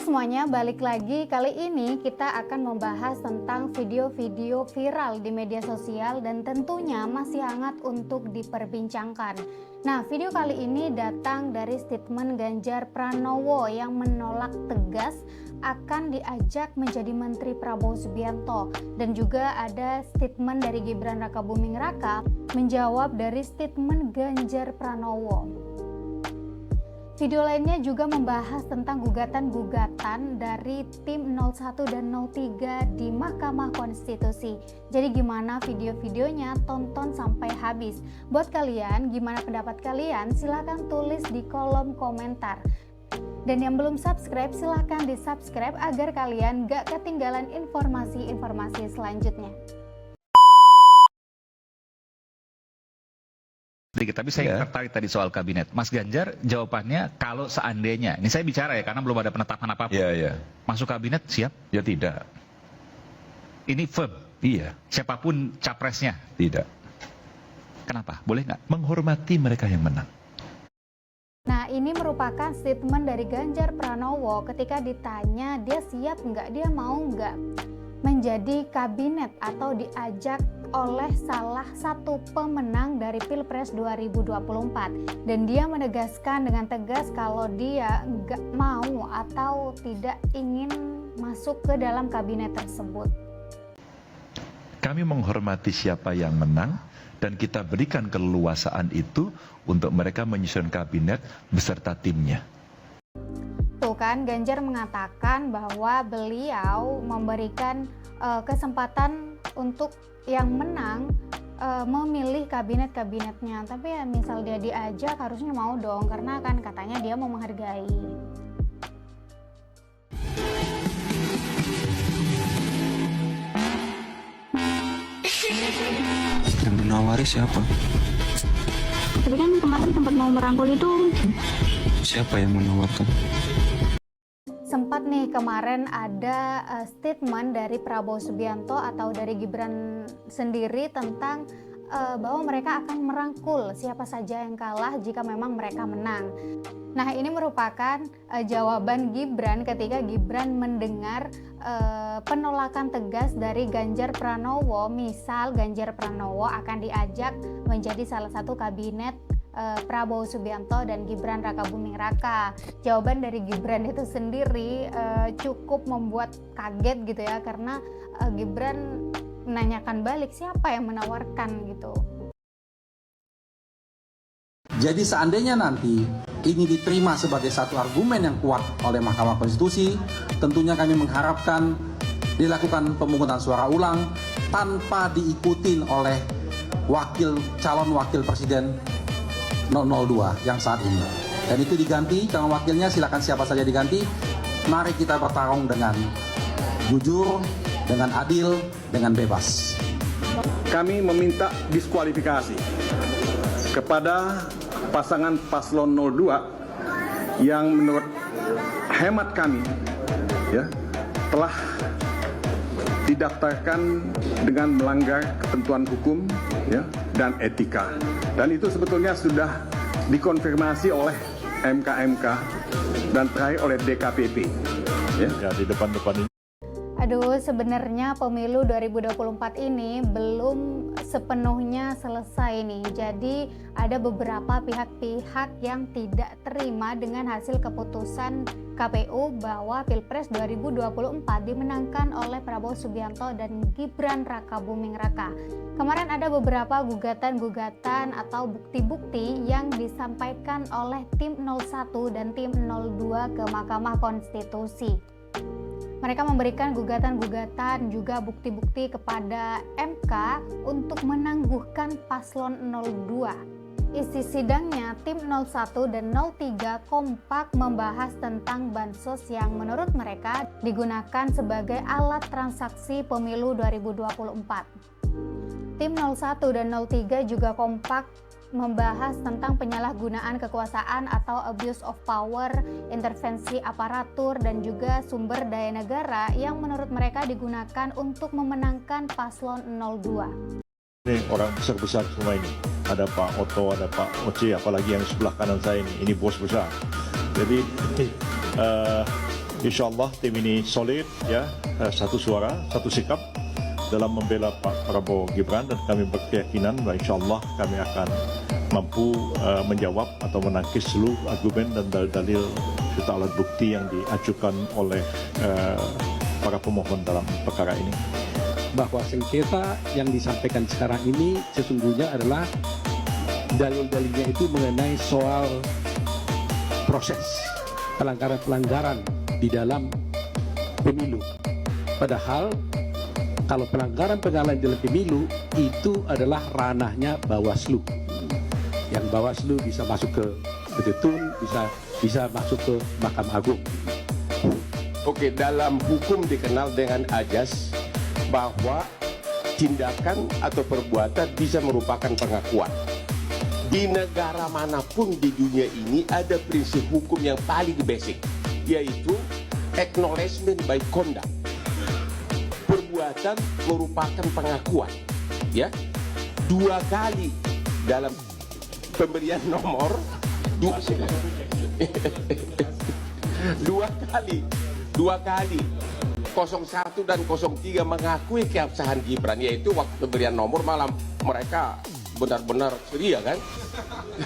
semuanya, balik lagi. Kali ini kita akan membahas tentang video-video viral di media sosial dan tentunya masih hangat untuk diperbincangkan. Nah, video kali ini datang dari statement Ganjar Pranowo yang menolak tegas akan diajak menjadi Menteri Prabowo Subianto, dan juga ada statement dari Gibran Rakabuming Raka menjawab dari statement Ganjar Pranowo. Video lainnya juga membahas tentang gugatan-gugatan dari tim 01 dan 03 di Mahkamah Konstitusi. Jadi gimana video-videonya? Tonton sampai habis. Buat kalian, gimana pendapat kalian? Silahkan tulis di kolom komentar. Dan yang belum subscribe, silahkan di-subscribe agar kalian gak ketinggalan informasi-informasi selanjutnya. Tapi saya tertarik tadi soal kabinet. Mas Ganjar jawabannya kalau seandainya, ini saya bicara ya karena belum ada penetapan apapun. Masuk kabinet siap? Ya tidak. Ini firm? Iya. Siapapun capresnya? Tidak. Kenapa? Boleh nggak? Menghormati mereka yang menang. Nah, ini merupakan statement dari Ganjar Pranowo ketika ditanya dia siap nggak, dia mau nggak menjadi kabinet atau diajak oleh salah satu pemenang dari Pilpres 2024, dan dia menegaskan dengan tegas kalau dia nggak mau atau tidak ingin masuk ke dalam kabinet tersebut. Kami menghormati siapa yang menang dan kita berikan keleluasaan itu untuk mereka menyusun kabinet beserta timnya. Tuh kan, Ganjar mengatakan bahwa beliau memberikan kesempatan untuk yang menang memilih kabinet-kabinetnya. Tapi ya misal dia diajak harusnya mau dong, karena kan katanya dia mau menghargai. Yang menawari siapa? Tapi kan kemarin sempat mau merangkul itu. Siapa yang menawarkan? Sempat nih kemarin ada statement dari Prabowo Subianto atau dari Gibran sendiri tentang bahwa mereka akan merangkul siapa saja yang kalah jika memang mereka menang. Nah, ini merupakan jawaban Gibran ketika Gibran mendengar penolakan tegas dari Ganjar Pranowo. Misal Ganjar Pranowo akan diajak menjadi salah satu kabinet Prabowo Subianto dan Gibran Rakabuming Raka. Jawaban dari Gibran itu sendiri cukup membuat kaget gitu ya, karena Gibran menanyakan balik siapa yang menawarkan gitu. Jadi seandainya nanti ini diterima sebagai satu argumen yang kuat oleh Mahkamah Konstitusi, tentunya kami mengharapkan dilakukan pemungutan suara ulang tanpa diikutin oleh calon wakil presiden 002 yang saat ini. Dan itu diganti, calon wakilnya silakan siapa saja diganti. Mari kita bertarung dengan jujur, dengan adil, dengan bebas. Kami meminta diskualifikasi kepada pasangan paslon 02 yang menurut hemat kami telah didaftarkan dengan melanggar ketentuan hukum dan etika. Dan itu sebetulnya sudah dikonfirmasi oleh MK-MK dan terakhir oleh DKPP. Di depan-depan ini. Aduh, sebenarnya pemilu 2024 ini belum sepenuhnya selesai nih. Jadi ada beberapa pihak-pihak yang tidak terima dengan hasil keputusan KPU bahwa Pilpres 2024 dimenangkan oleh Prabowo Subianto dan Gibran Rakabuming Raka. Kemarin ada beberapa gugatan-gugatan atau bukti-bukti yang disampaikan oleh tim 01 dan tim 02 ke Mahkamah Konstitusi. Mereka memberikan gugatan-gugatan juga bukti-bukti kepada MK untuk menangguhkan paslon 02. Isi sidangnya, tim 01 dan 03 kompak membahas tentang bansos yang menurut mereka digunakan sebagai alat transaksi pemilu 2024. Tim 01 dan 03 juga kompak membahas tentang penyalahgunaan kekuasaan atau abuse of power, intervensi aparatur, dan juga sumber daya negara yang menurut mereka digunakan untuk memenangkan paslon 02. Ini orang besar-besar semua ini. Ada Pak Otto, ada Pak Oce, apalagi yang sebelah kanan saya ini bos besar. Jadi Insya Allah tim ini solid, ya, satu suara, satu sikap dalam membela Pak Prabowo Gibran, dan kami berkeyakinan bahwa insya Allah kami akan mampu menjawab atau menangkis seluruh argumen dan dalil-dalil serta alat bukti yang diajukan oleh para pemohon dalam perkara ini. Bahwa sengketa yang disampaikan sekarang ini sesungguhnya adalah dalil-dalilnya itu mengenai soal proses pelanggaran-pelanggaran di dalam pemilu. Padahal kalau pelanggaran-pelanggaran dalam pemilu itu adalah ranahnya Bawaslu. Yang Bawaslu bisa masuk ke Petun, bisa masuk ke Mahkamah Agung. Oke, dalam hukum dikenal dengan ajas bahwa tindakan atau perbuatan bisa merupakan pengakuan. Di negara manapun di dunia ini ada prinsip hukum yang paling basic, yaitu acknowledgement by conduct. Perbuatan merupakan pengakuan, ya. 2 kali dalam pemberian nomor, 2 kali 01 dan 03 mengakui keabsahan Gibran, yaitu waktu pemberian nomor malam mereka benar-benar ceria kan,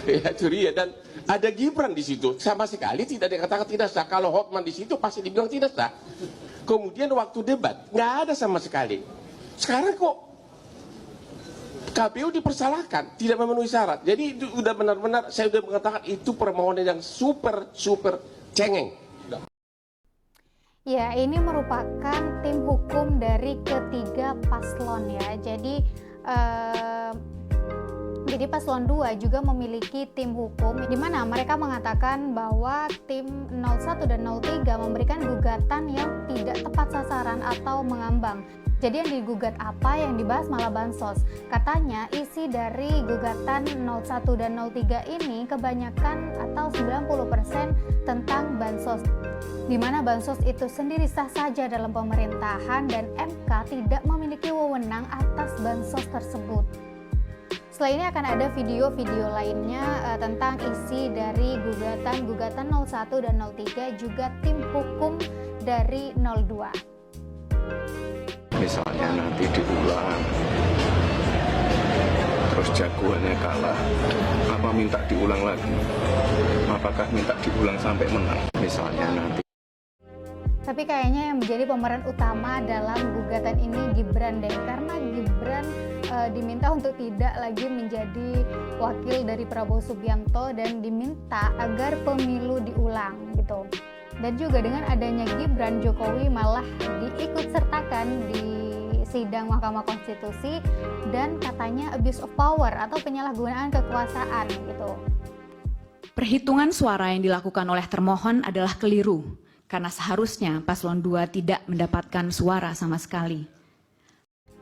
ya ceria, dan ada Gibran di situ, sama sekali tidak dikatakan tidak sah. Kalau Hotman di situ pasti dibilang tidak sah. Kemudian waktu debat nggak ada sama sekali. Sekarang kok KPU dipersalahkan tidak memenuhi syarat. Jadi itu udah benar-benar, saya udah mengatakan itu permohonan yang super cengeng. Ya, ini merupakan tim hukum dari ketiga paslon ya. Jadi paslon 2 juga memiliki tim hukum di mana mereka mengatakan bahwa tim 01 dan 03 memberikan gugatan yang tidak tepat sasaran atau mengambang. Jadi yang digugat apa, yang dibahas malah bansos. Katanya isi dari gugatan 01 dan 03 ini kebanyakan atau 90% tentang bansos, di mana bansos itu sendiri sah saja dalam pemerintahan dan MK tidak memiliki wewenang atas bansos tersebut. Setelah ini akan ada video-video lainnya tentang isi dari gugatan 01 dan 03, juga tim hukum dari 02. Misalnya nanti diulang, terus jagoannya kalah, apa minta diulang lagi? Apakah minta diulang sampai menang? Misalnya nanti. Tapi kayaknya yang menjadi pemeran utama dalam gugatan ini Gibran deh, karena Gibran diminta untuk tidak lagi menjadi wakil dari Prabowo Subianto dan diminta agar pemilu diulang gitu. Dan juga dengan adanya Gibran, Jokowi malah diikutsertakan di sidang Mahkamah Konstitusi dan katanya abuse of power atau penyalahgunaan kekuasaan gitu. Perhitungan suara yang dilakukan oleh termohon adalah keliru karena seharusnya paslon 2 tidak mendapatkan suara sama sekali.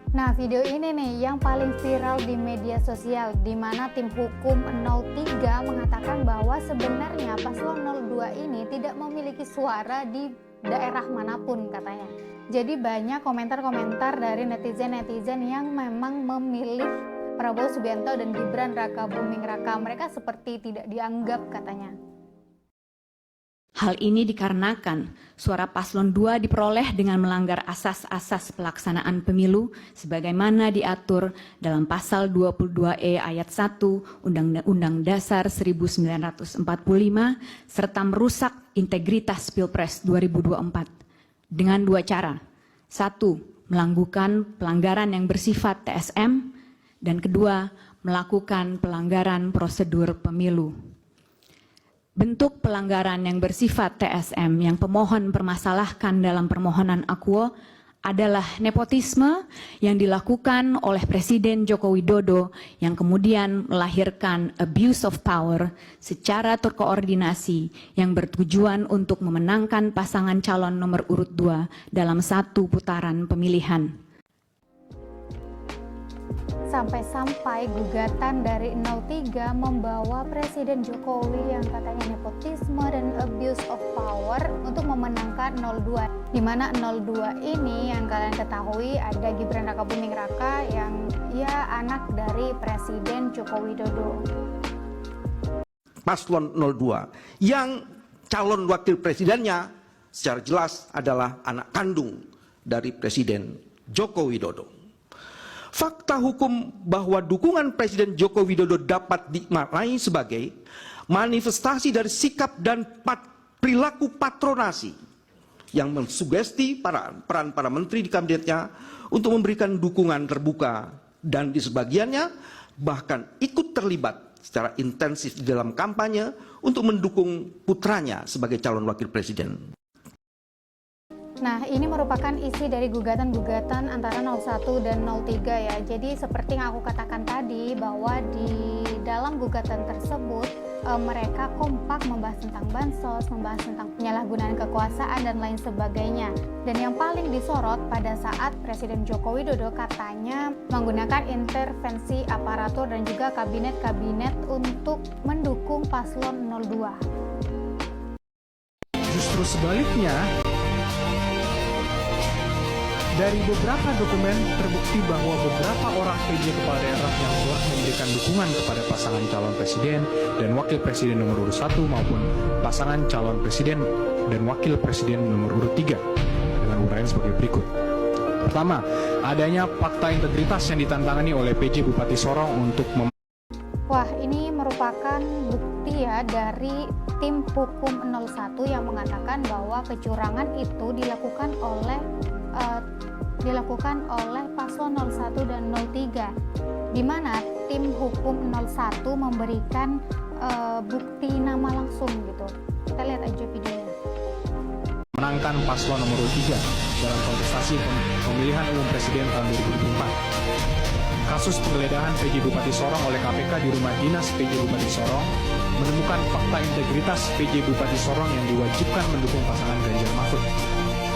Nah, video ini nih yang paling viral di media sosial, di mana tim hukum 03 mengatakan bahwa sebenarnya paslon 02 ini tidak memiliki suara di daerah manapun katanya. Jadi banyak komentar-komentar dari netizen-netizen yang memang memilih Prabowo Subianto dan Gibran Raka Buming Raka. Mereka seperti tidak dianggap katanya. Hal ini dikarenakan suara paslon 2 diperoleh dengan melanggar asas-asas pelaksanaan pemilu sebagaimana diatur dalam pasal 22E ayat 1 Undang-Undang Dasar 1945 serta merusak integritas Pilpres 2024 dengan 2 cara. 1. Melakukan pelanggaran yang bersifat TSM, dan 2. Melakukan pelanggaran prosedur pemilu. Bentuk pelanggaran yang bersifat TSM yang pemohon permasalahkan dalam permohonan akuo adalah nepotisme yang dilakukan oleh Presiden Joko Widodo yang kemudian melahirkan abuse of power secara terkoordinasi yang bertujuan untuk memenangkan pasangan calon nomor urut 2 dalam 1 putaran pemilihan. Sampai-sampai gugatan dari 03 membawa Presiden Jokowi yang katanya nepotisme dan abuse of power untuk memenangkan 02. Di mana 02 ini yang kalian ketahui ada Gibran Raka Buming Raka yang ia anak dari Presiden Joko Widodo. Paslon 02 yang calon wakil presidennya secara jelas adalah anak kandung dari Presiden Joko Widodo. Fakta hukum bahwa dukungan Presiden Joko Widodo dapat dimaknai sebagai manifestasi dari sikap dan perilaku patronasi yang mensugesti peran para menteri di kabinetnya untuk memberikan dukungan terbuka dan di sebagiannya bahkan ikut terlibat secara intensif di dalam kampanye untuk mendukung putranya sebagai calon wakil presiden. Nah, ini merupakan isi dari gugatan-gugatan antara 01 dan 03 ya. Jadi seperti yang aku katakan tadi bahwa di dalam gugatan tersebut mereka kompak membahas tentang bansos, membahas tentang penyalahgunaan kekuasaan dan lain sebagainya. Dan yang paling disorot pada saat Presiden Joko Widodo katanya menggunakan intervensi aparatur dan juga kabinet-kabinet untuk mendukung paslon 02. Justru sebaliknya, dari beberapa dokumen terbukti bahwa beberapa orang PJ kepala daerah yang telah memberikan dukungan kepada pasangan calon presiden dan wakil presiden nomor urut 1 maupun pasangan calon presiden dan wakil presiden nomor urut 3 dengan uraian sebagai berikut. Pertama, adanya fakta integritas yang ditantangani oleh PJ Bupati Sorong untuk Wah, ini merupakan bukti ya dari tim hukum 01 yang mengatakan bahwa kecurangan itu dilakukan oleh paslon 01 dan 03, di mana tim hukum 01 memberikan bukti nama langsung gitu. Kita lihat aja videonya. menangkan paslon nomor 3 dalam kontestasi pemilihan umum presiden tahun 2024. Kasus penggeledahan PJ Bupati Sorong oleh KPK di rumah dinas PJ Bupati Sorong menemukan fakta integritas PJ Bupati Sorong yang diwajibkan mendukung pasangan Ganjar Mahfud.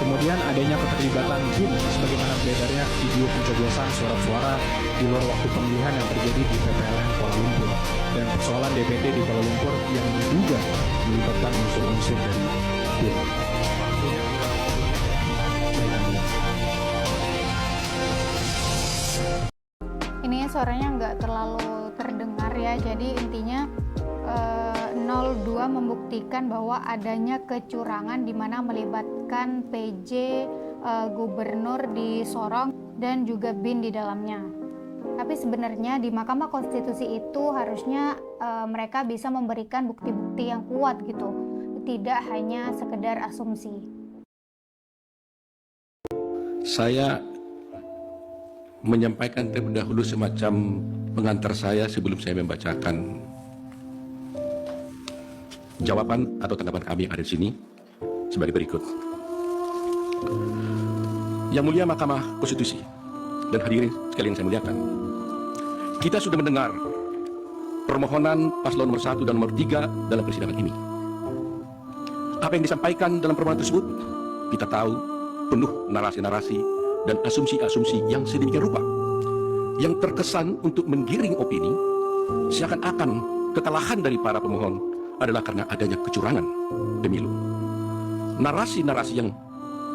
Kemudian adanya keterlibatan BIN sebagaimana beredarnya video pencoblosan surat suara di luar waktu pemilihan yang terjadi di PPLN Kuala Lumpur dan persoalan DPD di Kuala Lumpur yang diduga melibatkan unsur-unsur dari BIN. Ini suaranya nggak terlalu terdengar ya, jadi intinya 02 membuktikan bahwa adanya kecurangan di mana melibatkan PJ gubernur di Sorong dan juga BIN di dalamnya. Tapi sebenarnya di Mahkamah Konstitusi itu harusnya mereka bisa memberikan bukti-bukti yang kuat gitu, tidak hanya sekedar asumsi. Saya menyampaikan terlebih dahulu semacam pengantar saya sebelum saya membacakan jawaban atau tanggapan kami yang ada di sini sebagai berikut. Yang mulia Mahkamah Konstitusi dan hadirin sekalian saya muliakan, kita sudah mendengar permohonan paslon nomor 1 dan nomor 3 dalam persidangan ini. Apa yang disampaikan dalam permohonan tersebut kita tahu penuh narasi-narasi dan asumsi-asumsi yang sedemikian rupa yang terkesan untuk menggiring opini seakan-akan kekalahan dari para pemohon adalah karena adanya kecurangan pemilu. Narasi-narasi yang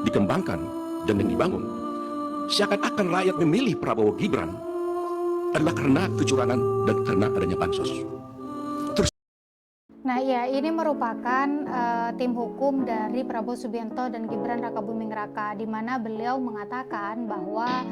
dikembangkan dan yang dibangun seakan-akan rakyat memilih Prabowo Gibran adalah karena kecurangan dan karena adanya bansos. Nah ya, ini merupakan tim hukum dari Prabowo Subianto dan Gibran Rakabuming Raka, di mana beliau mengatakan bahwa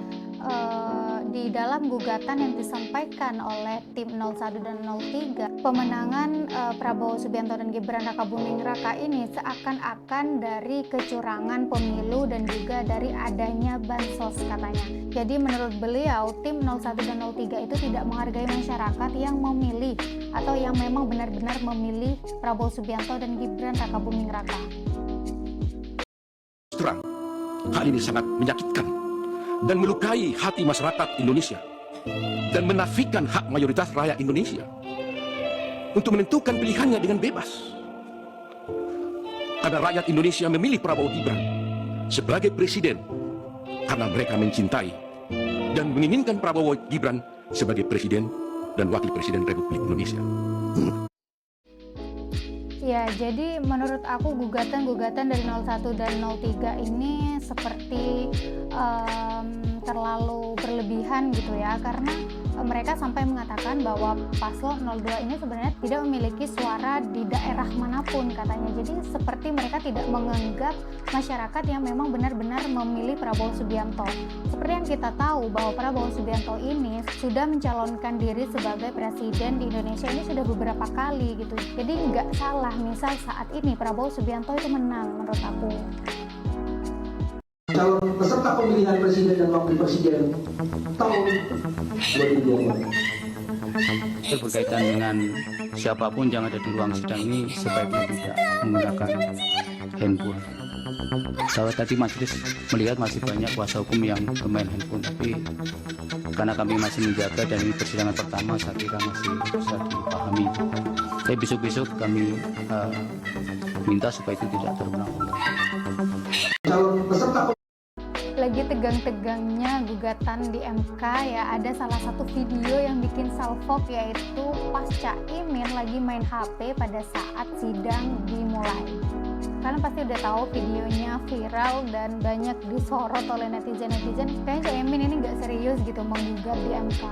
di dalam gugatan yang disampaikan oleh tim 01 dan 03, pemenangan Prabowo Subianto dan Gibran Rakabuming Raka ini seakan-akan dari kecurangan pemilu dan juga dari adanya bansos katanya. Jadi menurut beliau tim 01 dan 03 itu tidak menghargai masyarakat yang memilih atau yang memang benar-benar memilih Prabowo Subianto dan Gibran Rakabuming Raka. Terang, hal ini sangat menyakitkan dan melukai hati masyarakat Indonesia dan menafikan hak mayoritas rakyat Indonesia untuk menentukan pilihannya dengan bebas. Karena rakyat Indonesia memilih Prabowo Gibran sebagai presiden karena mereka mencintai dan menginginkan Prabowo Gibran sebagai presiden dan wakil presiden Republik Indonesia. Ya, jadi menurut aku gugatan-gugatan dari 01 dan 03 ini seperti terlalu berlebihan gitu ya, karena mereka sampai mengatakan bahwa paslon 02 ini sebenarnya tidak memiliki suara di daerah manapun katanya. Jadi seperti mereka tidak menganggap masyarakat yang memang benar-benar memilih Prabowo Subianto. Seperti yang kita tahu bahwa Prabowo Subianto ini sudah mencalonkan diri sebagai presiden di Indonesia ini sudah beberapa kali gitu. Jadi nggak salah misal saat ini Prabowo Subianto itu menang menurut aku. Calon peserta pemilihan presiden dan wakil presiden tahun 2024. Berkaitan dengan siapapun yang ada di ruang sidang ini sebaiknya tidak menggunakan handphone. Saya tadi majelis melihat masih banyak kuasa hukum yang bermain handphone, tapi karena kami masih menjaga dan ini persidangan pertama, saya kira masih bisa dipahami. Tapi besok-besok kami minta supaya itu tidak terulang-ulang. Calon peserta lagi tegang-tegangnya gugatan di MK ya, ada salah satu video yang bikin salfok, yaitu pas Caimin lagi main HP pada saat sidang dimulai. Kalian pasti udah tahu videonya viral dan banyak disorot oleh netizen-netizen. Kayaknya Caimin ini nggak serius gitu menggugat di MK.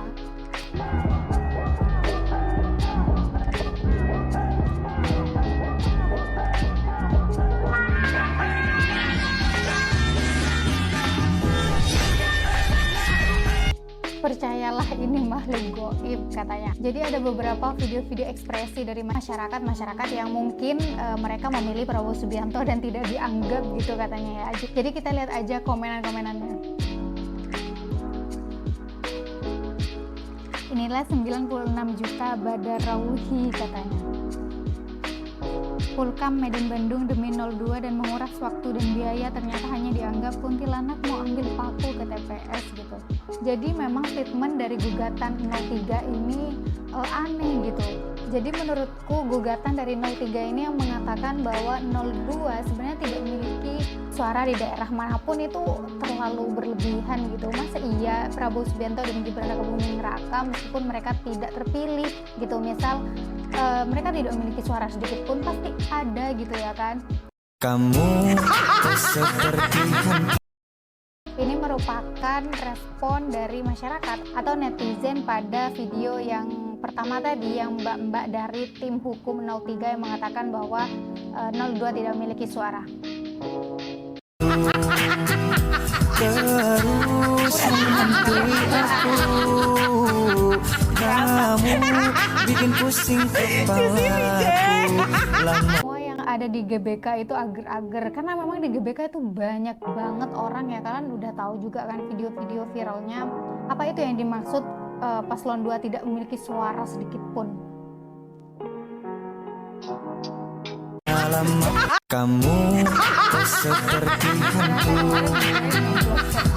Percayalah ini makhluk goib katanya. Jadi ada beberapa video-video ekspresi dari masyarakat yang mungkin mereka memilih Prabowo Subianto dan tidak dianggap gitu katanya ya. Jadi kita lihat aja komenan-komenannya. Inilah 96 juta Badarauhi katanya. Pulkam Medan Bandung demi 02 dan menguras waktu dan biaya ternyata hanya dianggap kuntilanak mau ambil paku ke TPS gitu. Jadi memang statement dari gugatan 03 ini aneh gitu. Jadi menurutku gugatan dari 03 ini yang mengatakan bahwa 02 sebenarnya tidak memiliki suara di daerah manapun itu terlalu berlebihan gitu. Masa iya Prabowo Subianto dan Gibran Rakabuming Raka meskipun mereka tidak terpilih gitu, misal mereka tidak memiliki suara sedikit pun pasti ada gitu ya kan. Kamu seperti ini merupakan respon dari masyarakat atau netizen pada video yang pertama tadi, yang mbak-mbak dari tim hukum 03 yang mengatakan bahwa 02 tidak memiliki suara. terus menghantui aku, kamu bikin pusing kepalaku. Semua yang ada di GBK itu ager-ager, karena memang di GBK itu banyak banget orang ya. Kalian udah tahu juga kan video-video viralnya. Apa itu yang dimaksud paslon 2 tidak memiliki suara sedikit pun? Kamu seperti hantu,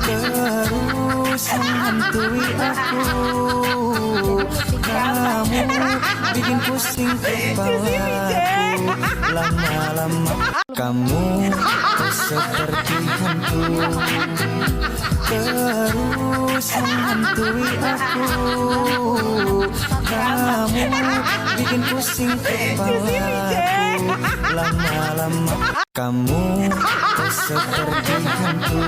terus menghantui aku, kamu bikin pusing kepalaku. Lama-lama kamu seperti hantu, terus menghantui aku, kamu bikin pusing kepalaku. Lama-lama kamu seperti hantu,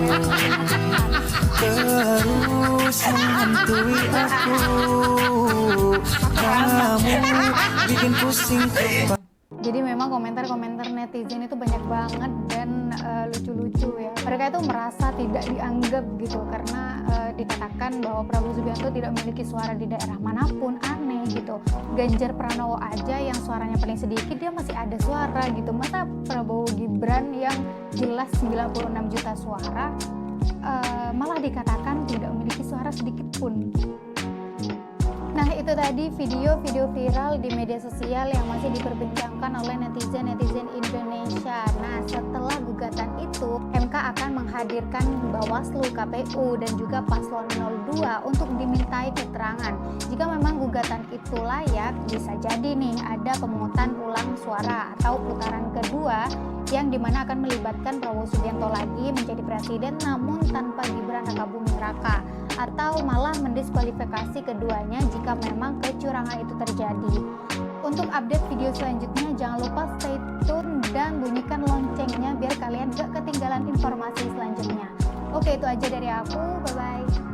terus menghantui aku, kamu bikin pusing kepalaku. Jadi memang komentar-komentar netizen itu banyak banget dan lucu-lucu ya. Mereka itu merasa tidak dianggap gitu karena dikatakan bahwa Prabowo Subianto tidak memiliki suara di daerah manapun. Aneh gitu. Ganjar Pranowo aja yang suaranya paling sedikit dia masih ada suara gitu. Masa Prabowo Gibran yang jelas 96 juta suara malah dikatakan tidak memiliki suara sedikit pun. Nah itu tadi video-video viral di media sosial yang masih diperbincangkan oleh netizen-netizen Indonesia. Nah setelah gugatan itu MK akan menghadirkan Bawaslu, KPU dan juga paslon 02 untuk dimintai keterangan. Jika memang gugatan itu layak, bisa jadi nih ada pemungutan ulang suara atau putaran kedua yang dimana akan melibatkan Prabowo Subianto lagi menjadi presiden namun tanpa Gibran Rakabuming Raka, atau malah mendiskualifikasi keduanya jika memang kecurangan itu terjadi. Untuk update video selanjutnya jangan lupa stay tune dan bunyikan loncengnya biar kalian gak ketinggalan informasi selanjutnya. Oke, itu aja dari aku, bye bye.